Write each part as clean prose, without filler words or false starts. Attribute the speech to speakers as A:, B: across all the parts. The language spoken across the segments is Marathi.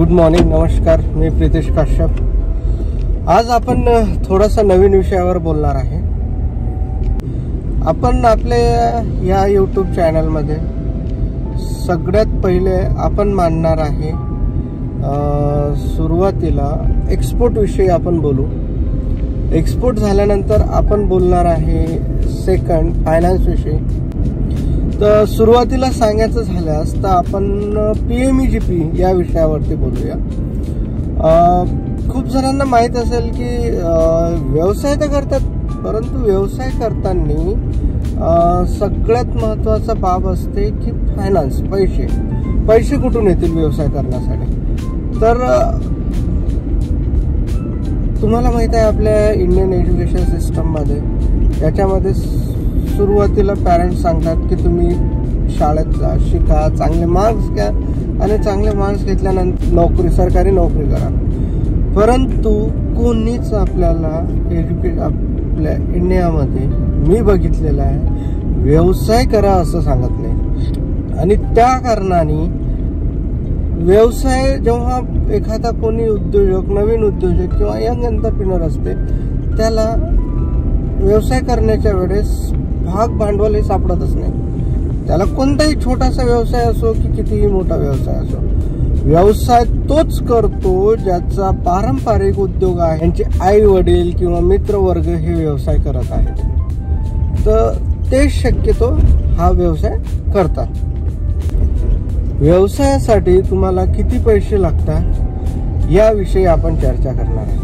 A: गुड मॉर्निंग, नमस्कार. मी प्रितेश काश्यप. आज आपण थोडासा नवीन विषयावर बोलणार आहे. आपण आपल्या या यूट्यूब चॅनलमध्ये सगळ्यात पहिले आपण मांडणार आहे, सुरुवातीला एक्सपोर्ट विषयी आपण बोलू. एक्सपोर्ट झाल्यानंतर आपण बोलणार आहे सेकंड फायनान्स विषयी. तर सुरुवातीला सांगायचं झाल्यास तर आपण PMEGP या विषयावरती बोलूया. खूप जणांना माहीत असेल की व्यवसाय तर करतात, परंतु व्यवसाय करताना सगळ्यात महत्त्वाचा बाब असते की फायनान्स, पैसे कुठून येतील व्यवसाय करण्यासाठी. तर तुम्हाला माहीत आहे आपल्या इंडियन एज्युकेशन सिस्टममध्ये याच्यामध्ये सुरुवातीला पॅरेंट्स सांगतात की तुम्ही शाळेत जा, शिका, चांगले मार्क्स घ्या आणि चांगले मार्क्स घेतल्यानंतर सरकारी नोकरी करा. परंतु कोणीच आपल्याला आपल्या इंडियामध्ये मी बघितलेलं आहे व्यवसाय करा असं सांगत नाही. आणि त्या कारणाने व्यवसाय जेव्हा एखादा कोणी उद्योजक, नवीन उद्योजक किंवा यंग एंटरप्रिनर असते, त्याला व्यवसाय करण्याच्या वेळेस भाग भांडवल हे सापडतच नाही. त्याला कोणताही छोटासा व्यवसाय असो की कितीही मोठा व्यवसाय असो, व्यवसाय तोच करतो ज्याचा पारंपरिक उद्योग आहे, यांचे आई वडील किंवा मित्रवर्ग हे व्यवसाय करत आहेत, तर ते शक्यतो हा व्यवसाय करतात. व्यवसायासाठी तुम्हाला किती पैसे लागतात याविषयी आपण चर्चा करणार आहे.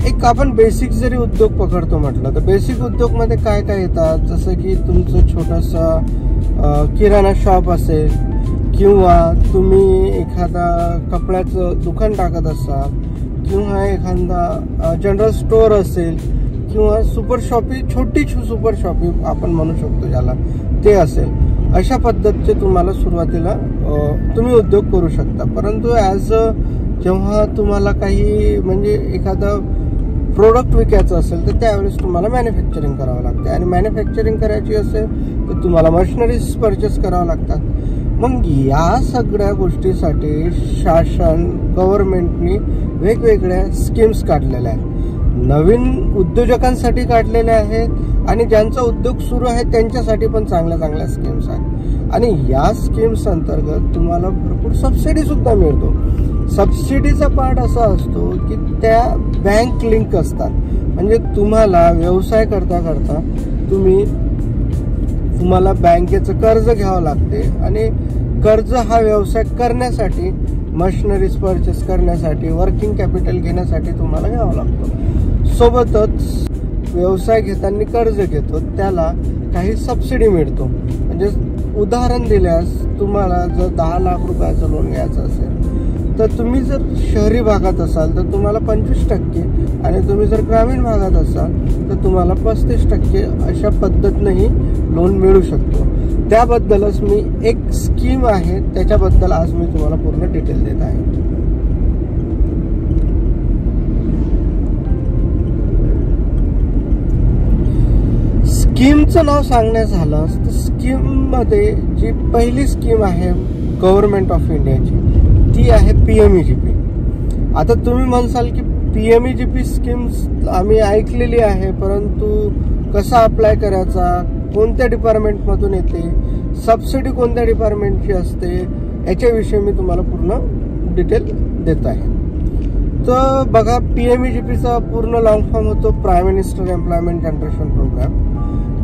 A: एक आपण बेसिक जरी उद्योग पकडतो म्हटलं तर बेसिक उद्योग मध्ये काय काय येतात, जसं की तुमचं छोटंसं किराणा शॉप असेल किंवा तुम्ही एखादा कपड्याचं दुकान टाकत असाल किंवा एखादा जनरल स्टोअर असेल किंवा सुपर शॉपी, छोटी सुपर शॉपी आपण म्हणू शकतो ज्याला, ते असेल. अशा पद्धतीचे तुम्हाला सुरुवातीला तुम्ही उद्योग करू शकता. परंतु जेव्हा तुम्हाला काही म्हणजे एखादं प्रोडक्ट विकायचं असेल तर त्यावेळेस तुम्हाला मॅन्युफॅक्चरिंग करावं लागते. आणि मॅन्युफॅक्चरिंग करायची असेल तर तुम्हाला मशिनरीज परचेस करावं लागतात. मग या सगळ्या गोष्टीसाठी शासन, गव्हर्नमेंटनी वेगवेगळ्या स्कीम्स काढलेल्या आहेत. नवीन उद्योजकांसाठी काढलेल्या आहेत आणि ज्यांचा उद्योग सुरू आहे त्यांच्यासाठी पण चांगल्या स्कीम्स आहेत. आणि या स्कीम्स अंतर्गत तुम्हाला भरपूर सबसिडी सुद्धा मिळतो. सबसिडीचा पार्ट असा असतो की त्या बँक लिंक असतात. म्हणजे तुम्हाला व्यवसाय करता तुम्हाला बँकेचं कर्ज घ्यावं लागते आणि कर्ज हा व्यवसाय करण्यासाठी, मशिनरीज परचेस करण्यासाठी, वर्किंग कॅपिटल घेण्यासाठी तुम्हाला घ्यावा लागतो. सोबतच व्यवसाय घेताना कर्ज घेतो त्याला काही सबसिडी मिळतो. म्हणजे उदाहरण दिल्यास तुम्हाला जर 10 लाख रुपयाचं लोन घ्यायचं असेल तर तुम्ही जर शहरी भागात असाल तर तुम्हाला 25% आणि तुम्ही जर ग्रामीण भागात असाल तर तुम्हाला 35% अशा पद्धतीनेही लोन मिळू शकतो. त्याबद्दलच मी एक स्कीम आहे त्याच्याबद्दल आज मी तुम्हाला पूर्ण डिटेल देत आहे. स्कीमचं नाव सांगण्यात झालं तर स्कीम मध्ये जी पहिली स्कीम आहे गव्हर्नमेंट ऑफ इंडियाची ती आहे PMEGP. आता तुम्ही म्हणसाल की PMEGP स्कीम्स आम्ही ऐकलेली आहे, परंतु कसा अप्लाय करायचा, कोणत्या डिपार्टमेंटमधून येते, सबसिडी कोणत्या डिपार्टमेंटची असते, याच्याविषयी मी तुम्हाला पूर्ण डिटेल देत आहे. तर बघा, PMEGPचा पूर्ण लॉंग फॉर्म होतो prime minister employment generation programme,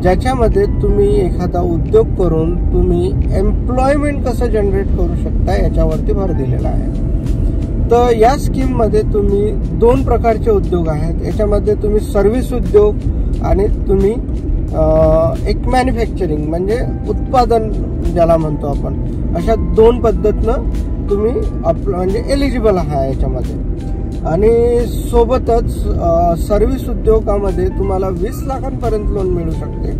A: ज्याच्यामध्ये तुम्ही एखादा उद्योग करून तुम्ही एम्प्लॉयमेंट कसं जनरेट करू शकता याच्यावरती भर दिलेला आहे. तर या स्कीममध्ये तुम्ही 2 प्रकारचे उद्योग आहेत. याच्यामध्ये तुम्ही सर्व्हिस उद्योग आणि तुम्ही एक मॅन्युफॅक्चरिंग म्हणजे उत्पादन ज्याला म्हणतो आपण, अशा 2 पद्धतीनं तुम्ही म्हणजे एलिजिबल आहे याच्यामध्ये. आणि सोबतच सर्व्हिस उद्योगामध्ये तुम्हाला 20 लाखांपर्यंत लोन मिळू शकते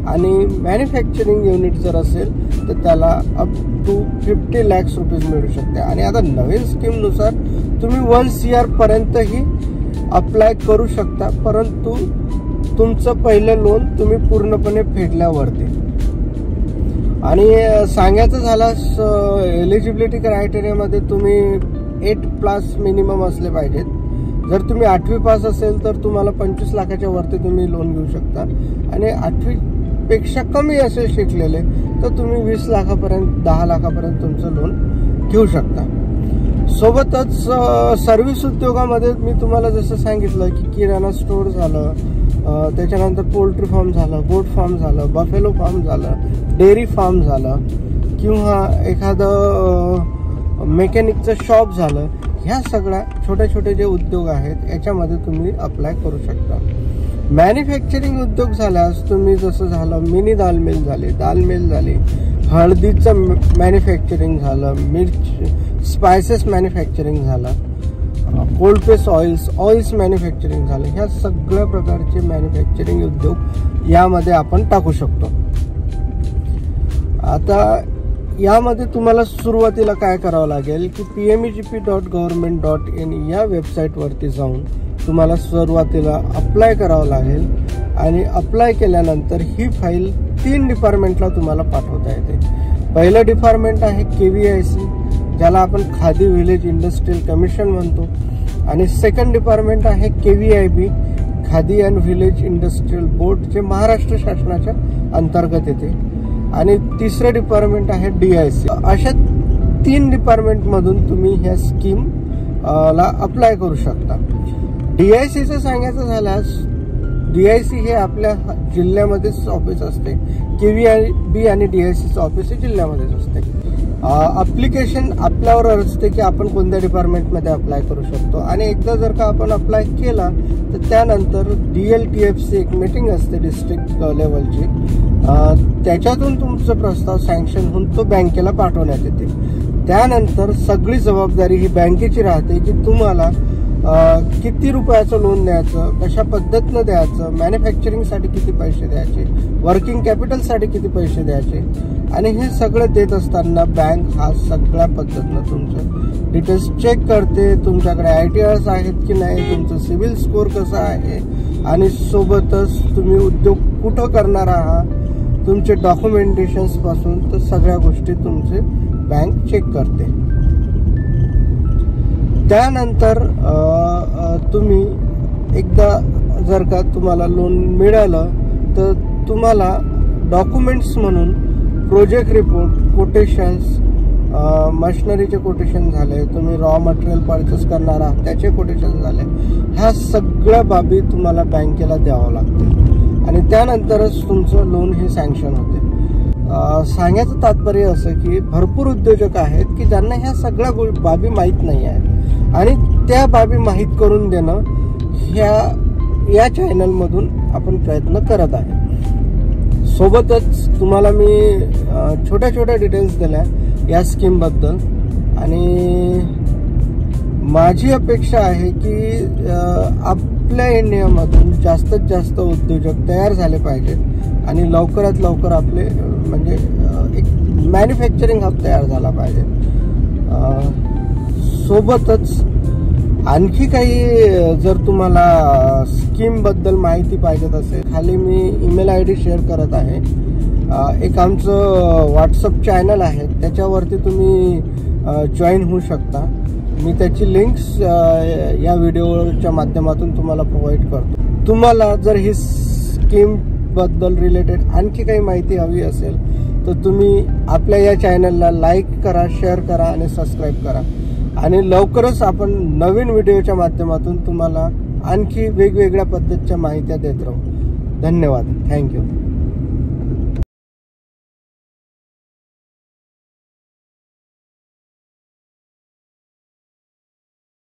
A: आणि मॅन्युफॅक्चरिंग युनिट जर असेल तर त्याला अप टू 50 लाख रुपीज मिळू शकते. आणि आता नवीन स्कीमनुसार तुम्ही 1 CR पर्यंतही अप्लाय करू शकता, परंतु तुमचं पहिलं लोन तुम्ही पूर्णपणे फेडल्यावरती. आणि सांगायचं झालं एलिजिबिलिटी क्रायटेरियामध्ये तुम्ही 8+ मिनिमम असले पाहिजेत. जर तुम्ही 8वी पास असेल तर तुम्हाला 25 लाखाच्या वरती तुम्ही लोन घेऊ शकता आणि 8वी पेक्षा कमी असेल शिकलेले तर तुम्ही 20 लाखापर्यंत 10 लाखापर्यंत तुमचं लोन घेऊ शकता. सोबतच सर्व्हिस उद्योगामध्ये मी तुम्हाला जसं सांगितलं की किराणा स्टोअर झालं, त्याच्यानंतर पोल्ट्री फार्म झालं, गोट फार्म झालं, बफेलो फार्म झालं, डेअरी फार्म झालं किंवा एखादं मेकॅनिकचं शॉप झालं, ह्या सगळ्या छोटे छोटे जे उद्योग आहेत याच्यामध्ये तुम्ही अप्लाय करू शकता. मॅन्युफॅक्चरिंग उद्योग झाल्यास तुम्ही जसं झालं मिनी दाल मिल झाली, हळदीचं मॅन्युफॅक्चरिंग झालं, स्पायसेस मॅन्युफॅक्चरिंग झालं, कोल्ड प्रेस ऑइल्स मॅन्युफॅक्चरिंग झालं, ह्या सगळ्या प्रकारचे मॅन्युफॅक्चरिंग उद्योग यामध्ये आपण टाकू शकतो. आता यामध्ये तुम्हाला सुरुवातीला काय करावं लागेल की PMEGP.government.in या वेबसाईटवरती जाऊन तुम्हाला सुरुवातीला अप्लाय करावं लागेल आणि अप्लाय केल्यानंतर ही फाईल 3 डिपार्टमेंटला तुम्हाला पाठवता येते. पहिलं डिपार्टमेंट आहे KVIC, ज्याला आपण खादी व्हिलेज इंडस्ट्रियल कमिशन म्हणतो, आणि सेकंड डिपार्टमेंट आहे KVIB, khadi and village industrial board, जे महाराष्ट्र शासनाच्या अंतर्गत येते, आणि तिसरं डिपार्टमेंट आहे DIC. अशा 3 डिपार्टमेंटमधून तुम्ही ह्या स्कीम ला अप्लाय करू शकता. DICचं सांगायचं झाल्यास DIC हे आपल्या जिल्ह्यामध्येच ऑफिस असते, KVIB आणि DICचं ऑफिस हे जिल्ह्यामध्येच असते. अप्लिकेशन आपल्यावर असते की आपण कोणत्या डिपार्टमेंटमध्ये अप्लाय करू शकतो, आणि एकदा जर का आपण अप्लाय केला तर त्यानंतर DLTFC एक मीटिंग असते डिस्ट्रिक्ट लेवलची, त्याच्यातून तुमचा प्रस्ताव सँक्शन होऊन तो बँकेला पाठवण्यात येते. त्यानंतर सगळी जबाबदारी ही बँकेची राहते की तुम्हाला किती रुपयाचं लोन द्यायचं, कशा पद्धतीनं द्यायचं, मॅन्युफॅक्चरिंगसाठी किती पैसे द्यायचे, वर्किंग कॅपिटलसाठी किती पैसे द्यायचे, आणि हे सगळं देत असताना बँक हा सगळ्या पद्धतीनं तुमचं डिटेल्स चेक करते. तुमच्याकडे ITRs आहेत की नाही, तुमचं सिबिल स्कोअर कसा आहे, आणि सोबतच तुम्ही उद्योग कुठं करणार आहात, तुमचे डॉक्युमेंटेशन्स पासून तर सगळ्या गोष्टी तुमचे बँक चेक करते. त्यानंतर तुम्ही एकदा जर का तुम्हाला लोन मिळालं तर तुम्हाला डॉक्युमेंट्स म्हणून प्रोजेक्ट रिपोर्ट, कोटेशन्स, मशिनरीचे कोटेशन झाले, तुम्ही रॉ मटेरियल परचेस करणार आहात त्याचे कोटेशन झाले, ह्या सगळ्या बाबी तुम्हाला बँकेला द्यावं लागते आणि त्यानंतरच तुमचं लोन हे सँक्शन होते. सांगायचं तात्पर्य असं की भरपूर उद्योजक आहेत की ज्यांना ह्या सगळ्या बाबी माहीत नाही आहेत आणि त्या बाबी माहीत करून देणं या चॅनलमधून आपण प्रयत्न करत आहे. सोबतच तुम्हाला मी छोट्या छोट्या डिटेल्स दिल्या या स्कीमबद्दल, आणि माझी अपेक्षा आहे की आपल्या इंडियामधून जास्तीत जास्त उद्योजक तयार झाले पाहिजेत आणि लवकरात लवकर आपले म्हणजे एक मॅन्युफॅक्चरिंग हब तयार झाला पाहिजे. सोबतच आणखी काही जर तुम्हाला स्कीमबद्दल माहिती पाहिजेत असेल, खाली मी ईमेल ID शेअर करत आहे. एक आमचं व्हॉट्सअप चॅनल आहे, त्याच्यावरती तुम्ही जॉईन होऊ शकता. मी त्याची लिंक्स या व्हिडिओच्या माध्यमातून तुम्हाला प्रोव्हाइड करतो. तुम्हाला जर ही स्कीमबद्दल रिलेटेड आणखी काही माहिती हवी असेल तर तुम्ही आपल्या या चॅनलला लाईक करा, शेअर करा आणि सबस्क्राईब करा, आणि लवकरच आपण नवीन व्हिडिओच्या माध्यमातून तुम्हाला आणखी वेगवेगळ्या पद्धतीच्या माहिती देत राहू. धन्यवाद. थँक्यू.